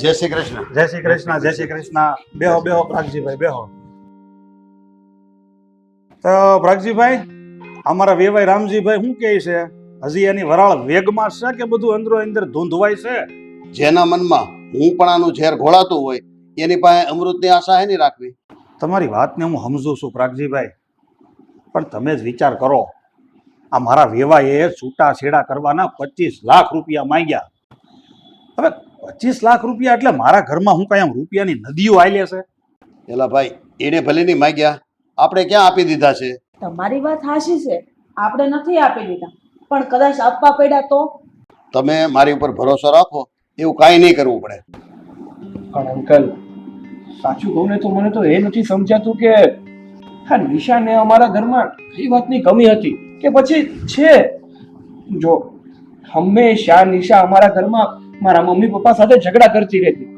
જય શ્રી કૃષ્ણ. જય શ્રી કૃષ્ણ, જય શ્રી કૃષ્ણ. બેહો બેહો પ્રાગજીભાઈ, બેહો. તો પ્રાગજીભાઈ, અમારા વેવાઈ રામજીભાઈ શું કહે છે? હજી એની વરાળ વેગમાં છે કે બધું અંદરો અંદર ધૂંધવાય છે? જેના મનમાં હું પણ આનું ઝેર ઘોળાતું હોય એની પાસે અમૃતની આશા હે નહીં રાખવી. તમારી વાતને હું સમજુ છું પ્રાગજીભાઈ, પણ તમે જ વિચાર કરો. આ મારા વેવાઈએ છૂટાછેડા કરવાના 25 લાખ રૂપિયા માંગ્યા. હવે 25 લાખ રૂપિયા એટલે મારા ઘરમાં હું કાંઈ આમ રૂપિયાની નદીઓ આલે છે? એલા ભાઈ, એને ભલે નહીં માંગ્યા, આપણે ક્યાં આપી દીધા છે? તમારી વાત સાચી છે, આપણે નથી આપી દીધા, પણ કદાચ આપવા પડ્યા તો? તમે મારી ઉપર ભરોસો રાખો, એવું કાંઈ નહીં કરવું પડે. પણ અંકલ, સાચું કહું ને તો મને તો એ નથી સમજાતું કે આ નિશાને અમારા ઘરમાં કઈ વાતની કમી હતી કે પછી છે. જો હંમેશા નિશા અમારા ઘરમાં મારા મમ્મી પપ્પા સાથે ઝઘડા કરતી રહેતી.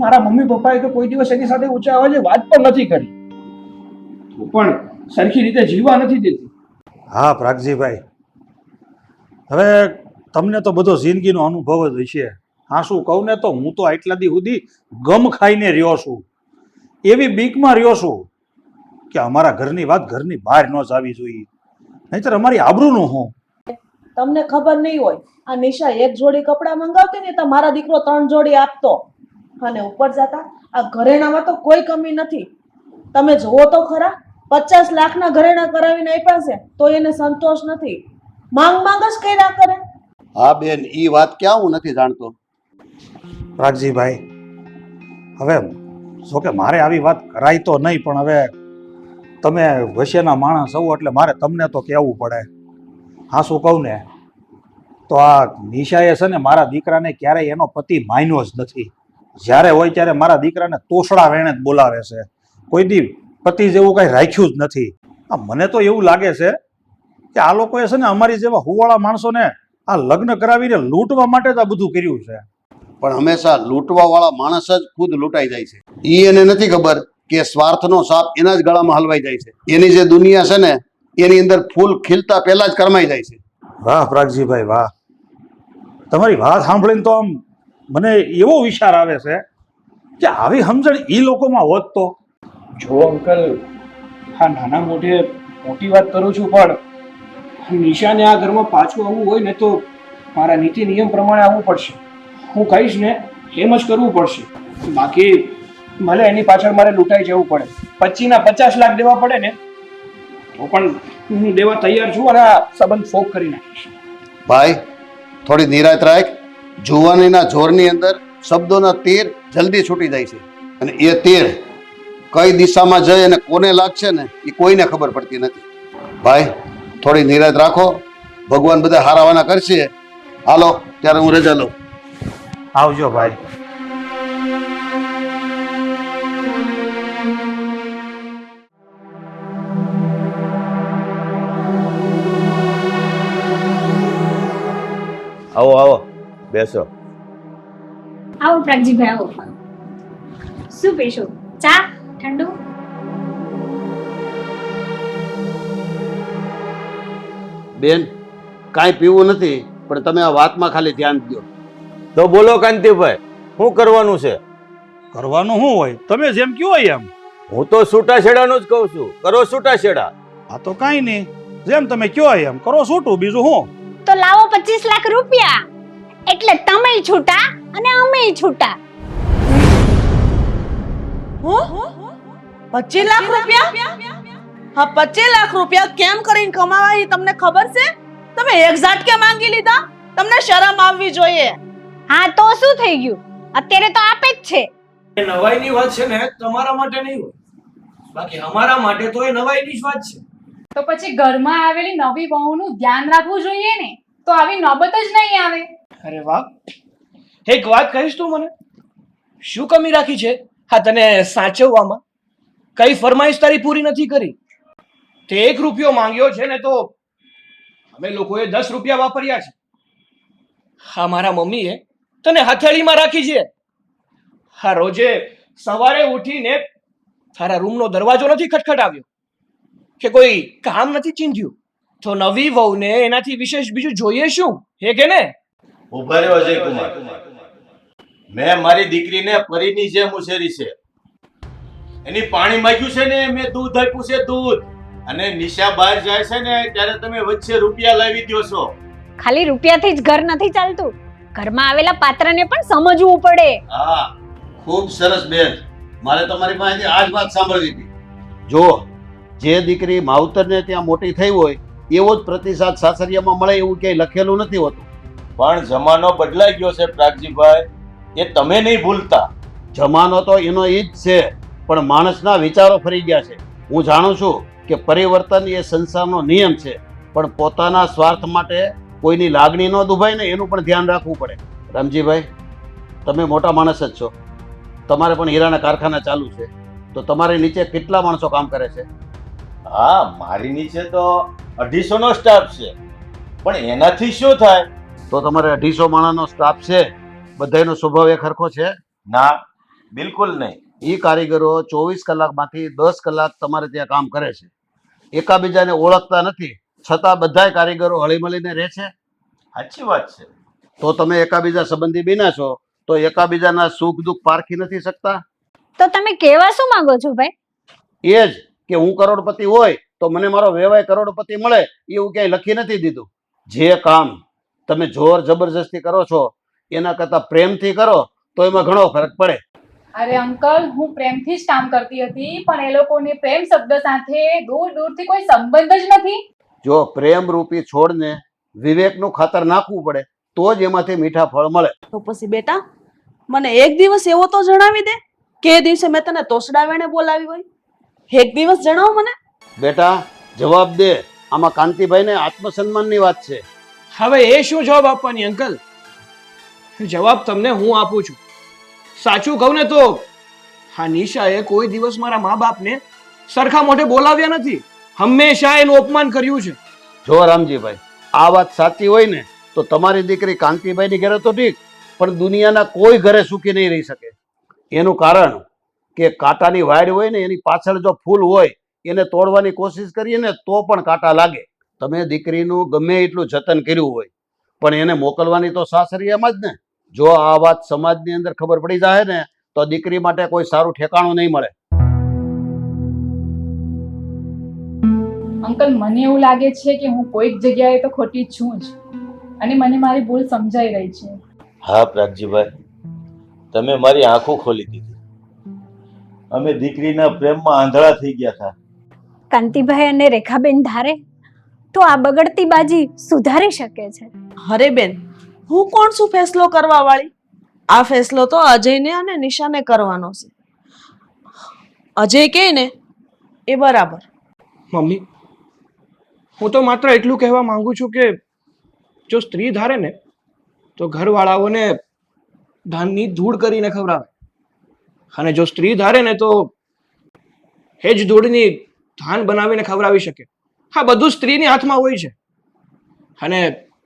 મારા મમ્મી પપ્પાએ તો કોઈ દિવસ એની સાથે ઊંચા અવાજે વાત પણ નથી કરી, તો પણ સરખી રીતે જીવવા નથી દેતી. હા પ્રાગજીભાઈ, હવે તમને તો બધો જિંદગીનો અનુભવ જ હશે. હા, શું કહું ને તો હું તો આટલા દી સુધી ગમ ખાઈને રહ્યો છું. એવી બીકમાં રહ્યો છું કે અમારા ઘરની વાત ઘરની બહાર ન જાવી જોઈએ, નહીંતર અમારી આબરૂનું હું. તમને ખબર નહીં હોય, આ નિશા એક જોડી કપડાં મંગાવતી ને તો મારા દીકરો 3 જોડી આપતો. અને ઉપર જતા આ ઘરેણામાં તો કોઈ કમી નથી. તમે જુઓ તો ખરા, 50 લાખના ઘરેણા કરાવીને આપ્યા છે તો એને સંતોષ નથી. માંગ માંગ જ કર્યા કરે. હા બેન, ઈ વાત ક્યાં હું નથી જાણતો. પ્રાગજીભાઈ, હવે જો કે મારે આવી વાત કરાય તો નહીં, પણ હવે તમે વશેના માણસ છો એટલે મારે તમને તો કહેવું પડે. હા, શું કહું ને તો આ નિશાએ છે ને મારા દીકરાને ક્યારેય એનો પતિ માન્યો જ નથી. જ્યારે હોય ત્યારે મારા દીકરાને તોછડા વેણે જ બોલાવે છે. કોઈ દી પતિ જેવું કંઈ રાખ્યું જ નથી. આ મને તો એવું લાગે છે કે આ લોકોએ છે ને અમારી જેવા હુવાળા માણસોને આ લગ્ન કરાવીને લૂંટવા માટે જ આ બધું કર્યું છે. પણ હંમેશા લૂંટવા વાળા માણસ જ ખુદ લૂંટાઈ જાય છે. ઈ એને નથી ખબર કે સ્વાર્થનો સાપ એના જ ગળામાં હલવાઈ જાય છે. એની જે દુનિયા છે ને એની અંદર ફૂલ ખીલતા પહેલા જ કરમાઈ જાય છે. વાહ પ્રાગજીભાઈ વાહ, તમારી વાત સાંભળીને તો આમ મને એવો વિચાર આવે છે કે આવી સમજણ એ લોકોમાં હોત તો. જો અંકલ, હા નાના મોઢે મોટી વાત કરું છું, પણ નિશાને આ ઘરમાં પાછું આવવું હોય ને તો મારા નીતિ નિયમ પ્રમાણે આવવું પડશે. હું કહીશ ને એમ જ કરવું પડશે. બાકી ભલે એની પાછળ મારે લૂંટાઈ જવું પડે, 25ના 50 લાખ દેવા પડે ને તો પણ હું દેવા તૈયાર છું, અને આ સંબંધ ફોક કરી નાખીશ. ભાઈ, થોડી નિરાત રાખ. જુવાનીના જોરની અંદર શબ્દોના તીર જલ્દી છૂટી જાય છે, અને એ તીર કઈ દિશામાં જઈ અને કોને લાગશે ને એ કોઈને ખબર પડતી નથી. ભાઈ, થોડી નિરાત રાખો. ભગવાન બધા હારાવાના કરશે. હાલો, ત્યારે હું રજા લઉં. આવજો ભાઈ. આવો આવો, બેસો. આવો પ્રાગજીભાઈ, આવો. શું પીશો? ચા? ઠંડુ? બેન, કાંઈ પીવું નથી, પણ તમે આ વાતમાં ખાલી ધ્યાન દો. તો બોલો કાંતિભાઈ, શું કરવાનું છે? કરવાનું શું હોય, તમે જેમ કયો હોય એમ. હું તો છૂટાછેડાનું જ કહું છું. કરો છૂટાછેડા. આ તો કાંઈ નહીં, જેમ તમે કયો એમ કરો છૂટું, બીજું શું. તો લાવો 25 લાખ રૂપિયા, એટલે તમે છૂટા અને અમે છૂટા. 25 લાખ રૂપિયા? હા, 25 લાખ રૂપિયા કેમ કરીને કમાવા એ તમને ખબર છે? તમે એક ઝાટકે માંગી લીધા. તમને શરમ આવવી જોઈએ. હા, તો શું થઈ ગયું? અત્યારે તો આપે જ છે. એ નવાઈની વાત છે ને તમારા માટે નહીં હોય, બાકી અમારા માટે તો એ નવાઈની જ વાત છે. તો પછી ઘરમાં આવેલી નવી વહુનું ધ્યાન રાખવું જોઈએ ને, તો આવી નોબત જ નહીં આવે. અરે વાહ, એક વાત કહીશ તું મને? શું કમી રાખી છે હા તને સાચવવામાં? કઈ ફરમાઈશ તારી પૂરી નથી કરી. તે 1 રૂપિયો માંગ્યો છે ને તો અમે લોકોએ 10 રૂપિયા વાપર્યા છે. હા, મારા મમ્મીએ તને હથેળીમાં રાખી છે. હા, રોજે સવારે ઉઠીને તારા રૂમનો દરવાજો નથી ખટખટાવ્યો કે કોઈ કામ નથી ચીંધ્યું. તો નવી વહુને એનાથી વિશેષ બીજું જોઈએ શું? હે કે ને? ઉભા રહ્યો અજય કુમાર. મેં મારી દીકરીને પરીની જેમ ઉછેરી છે. એની પાણી માંગ્યું છે ને, મેં દૂધ આપ્યું છે, દૂધ. અને નિશા બહાર જાય છે ને ત્યારે તમે વચ્ચે રૂપિયા લાવી દો છો. ખાલી રૂપિયાથી જ ઘર નથી ચાલતું, ઘરમાં આવેલા પાત્રને પણ સમજવું પડે. હા, ખૂબ સરસ બેન. મારે તમારી પાસેથી આ જ વાત સાંભળવી હતી. જો જે દીકરી માવતરને ત્યાં મોટી થઈ હોય એવો જ પ્રતિસાદ સાસરિયામાં મળે એવું ક્યાંય લખેલું નથી હોતું. પણ જમાનો બદલાઈ ગયો છે પ્રાગજીભાઈ, એ તમે નહીં ભૂલતા. જમાનો તો એનો ઈ જ છે, પણ માણસના વિચારો ફરી ગયા છે. હું જાણું છું કે પરિવર્તન એ સંસારનો નિયમ છે, પણ પોતાના સ્વાર્થ માટે કોઈની લાગણી ન દુભાય ને એનું પણ ધ્યાન રાખવું પડે. રામજીભાઈ, તમે મોટા માણસ જ છો, તમારે પણ હીરાના કારખાના ચાલુ છે, તો તમારી નીચે કેટલા માણસો કામ કરે છે? હા, મારી નીચે તો 250 નો સ્ટાફ છે, પણ એનાથી શું થાય? તો તમારે 250 માણસનો સ્ટાફ છે, બધાયનો સ્વભાવ એક સરખો છે? ના, બિલકુલ નહીં. એ કારીગરો 24 કલાકમાંથી 10 કલાક તમારે ત્યાં કામ કરે છે, એકાબીજાને ઓળખતા નથી, છતાં બધાય કારીગરો હળીમળીને રહે છે. સાચી વાત છે. તો તમે એકાબીજા સંબંધી બન્યા છો, તો એકાબીજાના સુખ દુઃખ પારખી નથી શકતા? તો તમે કેવા શું માંગો છો ભાઈ? એ જ કે હું કરોડપતિ હોય તો મને મારો વેવાય કરોડપતિ મળે એવું ક્યાંય લખી નથી દીધું. જે કામ તમે જોર જબરજસ્તી કરો છો એના કરતાં પ્રેમથી કરો તો એમાં ઘણો ફરક પડે. અરે અંકલ, હું પ્રેમથી જ કામ કરતી હતી, પણ એ લોકોને પ્રેમ શબ્દ સાથે દૂર દૂરથી કોઈ સંબંધ જ નથી. જો પ્રેમ રૂપી છોડને વિવેકનું ખાતર નાખવું પડે તો જ એમાંથી મીઠા ફળ મળે. તો પછી બેટા મને એક દિવસ એવો તો જણાવી દે કે એ દિવસે મેં તને તોસડાવીને બોલાવી હોય. એક દિવસ જણાવ મને. બેટા જવાબ દે, આમાં કાંતિભાઈને આત્મસન્માનની વાત છે. હવે એ શું જવાબ આપવાની અંકલ? જવાબ તમને હું આપું છું. સાચું કહું ને તો હા, નિશાએ કોઈ દિવસ મારા મા બાપને સરખા મોઢે બોલાવ્યા નથી, હંમેશા એનું અપમાન કર્યું છે. જો રામજીભાઈ, આ વાત સાચી હોય ને તો તમારી દીકરી કાંતિભાઈની ઘરે તો ઠીક, પણ દુનિયાના કોઈ ઘરે સુખી નહીં રહી શકે. એનું કારણ કે કાંટાની વાડ હોય ને એની પાછળ જો ફૂલ હોય એને તોડવાની કોશિશ કરીએ ને તો પણ કાંટા લાગે. તમે દીકરીનું ગમે એટલું જતન કર્યું હોય પણ એને મોકલવાની તો સાસરિયામાં જ ને. જો આ વાત સમાજની અંદર ખબર પડી જાય ને તો દીકરી માટે કોઈ સારું ઠેકાણું નહીં મળે. અંકલ, મને એવું લાગે છે કે હું કોઈક જગ્યાએ તો ખોટી છું જ, અને મને મારી ભૂલ સમજાઈ રહી છે. હા પ્રાગજીભાઈ, તમે મારી આંખો ખોલી દીધી. અમે દીકરીના પ્રેમમાં આંધળા થઈ ગયા હતા. કાંતિભાઈ અને રેખાબેન ધારે તો આ બગડતી બાજી સુધારી શકે છે. અરે બેન, હું કોણ છું ફેસલો કરવા વાળી? આ ફેસલો તો અજયને અને નિશાને કરવાનો છે. અજય કહે ને એ બરાબર. મમ્મી, હું તો માત્ર એટલું કહેવા માંગુ છું કે જો સ્ત્રી ધારે ને તો ઘરવાળાઓને ધાનની ધૂળ કરીને ખવડાવે, અને જો સ્ત્રી ધારે ને તો એ જ ધૂળની ધાન બનાવીને ખવડાવી શકે. હા, બધું સ્ત્રીની હાથમાં હોય છે. અને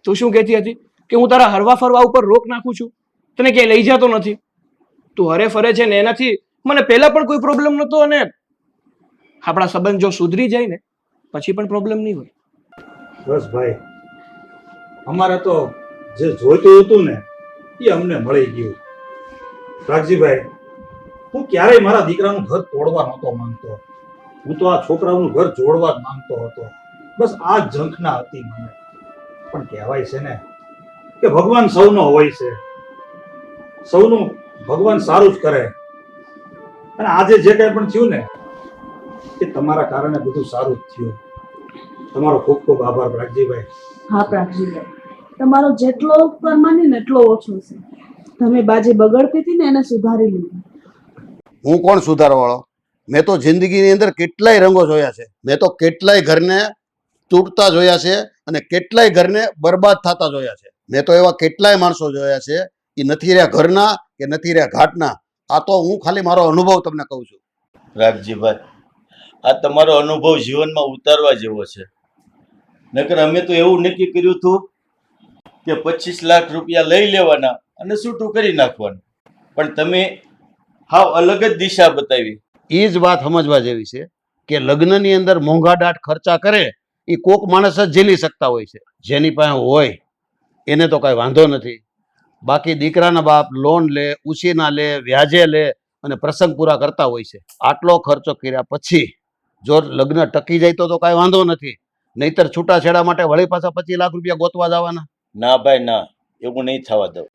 તું શું કહેતી હતી કે હું તારા હરવા ફરવા ઉપર રોક નાખું છું, તને ક્યાંય લઈ જતો નથી. તું હરે ફરે છે ને એનાથી મને પહેલા પણ કોઈ પ્રોબ્લેમ નહોતો, અને આપણા સંબંધ જો સુધરી જાય ને પછી પણ પ્રોબ્લેમ નહીં હોય. બસ ભાઈ, અમારે તો જે જોઈતું હતું ને એ અમને મળી ગયું. રાગજીભાઈ, હું ક્યારેય મારા દીકરાનું ઘર તોડવા નહોતો માંગતો, હું તો આ છોકરાનું ઘર જોડવા જ માંગતો હતો. બસ આ જ ઝંખના હતી મને. પણ કહેવાય છે ને કે ભગવાન સૌનો હોય છે, સૌનું ભગવાન સારું જ કરે. અને આજે જે કંઈ પણ થયું ને એ તમારા કારણે બધું સારું જ થયું. તમારો ખૂબ ખૂબ આભાર પ્રાગજીભાઈ. હા પ્રાગજીભાઈ, તમારો જેટલો ઉપકાર માની ને એટલો ઓછો છે. તમે બાજી બગડતી હતી ને એને સુધારી લીધી. હું કોણ સુધારવાળો? મેં તો જિંદગીની અંદર કેટલાય રંગો જોયા છે. મેં તો કેટલાય ઘરને તૂટતા જોયા છે અને કેટલાય ઘરને બરબાદ થતા જોયા છે. મેં તો એવા કેટલાય માણસો જોયા છે, એ નથી રહ્યા ઘરના કે નથી રહ્યા ઘાટના. આ તો હું ખાલી મારો અનુભવ તમને કહું છું. રાગજીભાઈ, આ તમારો અનુભવ જીવનમાં ઉતારવા જેવો છે. નકર અમે તો એવું નક્કી કર્યું હતું કે 25 લાખ રૂપિયા લઈ લેવાના અને છૂટું કરી નાખવાનું, પણ તમે હાવ અલગ જ દિશા બતાવી. એ જ વાત સમજવા જેવી છે કે લગ્નની અંદર મોંઘાદાટ ખર્ચા કરે એ કોક માણસ જ ઝીલી શકતા હોય છે. જેની પાસે હોય એને તો કાંઈ વાંધો નથી, બાકી દીકરાના બાપ લોન લે, ઉછીના લે, વ્યાજે લે અને પ્રસંગ પૂરા કરતા હોય છે. આટલો ખર્ચો કર્યા પછી જો લગ્ન ટકી જાય તો કાંઈ વાંધો નથી, નહીતર છૂટાછેડા માટે વળી પાછા 25 લાખ રૂપિયા ગોતવા જવાના. ના ભાઈ ના, એવું નહીં થવા દઉં.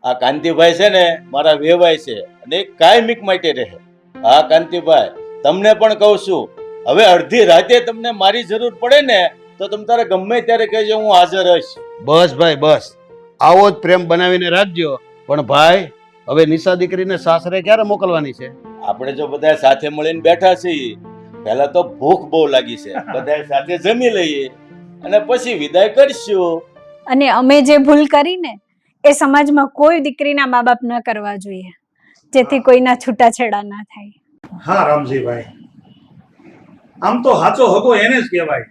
આ કાંતિભાઈ છે ને મારા વેવાય છે અને એ કાયમિક માટે રહે. હા કાંતિભાઈ, તમને પણ કહું છું, હવે અડધી રાતે તમને મારી જરૂર પડે ને તો તમે તારે ગમે ત્યારે કહેજો, હું હાજર રહીશ. બસ ભાઈ બસ, આવો જ પ્રેમ બનાવીને રાખજો. પણ ભાઈ, હવે નિશા દીકરીને સાસરે ક્યારે મોકલવાની છે? આપણે જો બધા સાથે મળીને બેઠા છીએ, પહેલા તો ભૂખ બહુ લાગી છે, બધા સાથે જમી લઈએ અને પછી વિદાય કરશું. અને અમે જે ભૂલ કરીને એ સમાજમાં કોઈ દીકરીના મા બાપ ન કરવા જોઈએ, જેથી કોઈના છૂટાછેડા ના થાય. હા રામજીભાઈ, આમ તો સાચો હગો એને જ કહેવાય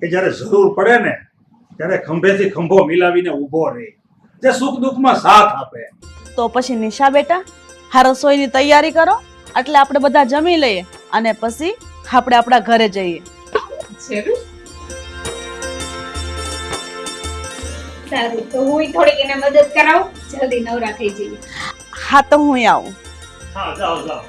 કે જ્યારે જરૂર પડે ને ત્યારે ખંભેથી ખંભો મિલાવીને ઊભો રહે, જે સુખ દુઃખમાં સાથ આપે. તો પછી નિશા બેટા, હા રસોઈની તૈયારી કરો, એટલે આપણે બધા જમી લઈએ અને પછી આપણે આપણા ઘરે જઈએ. સારું, તો હું થોડીક એને મદદ કરાવું, જલ્દી નવરા થઈ જઈએ. હા તો હું આવું. હા જાઓ જાઓ.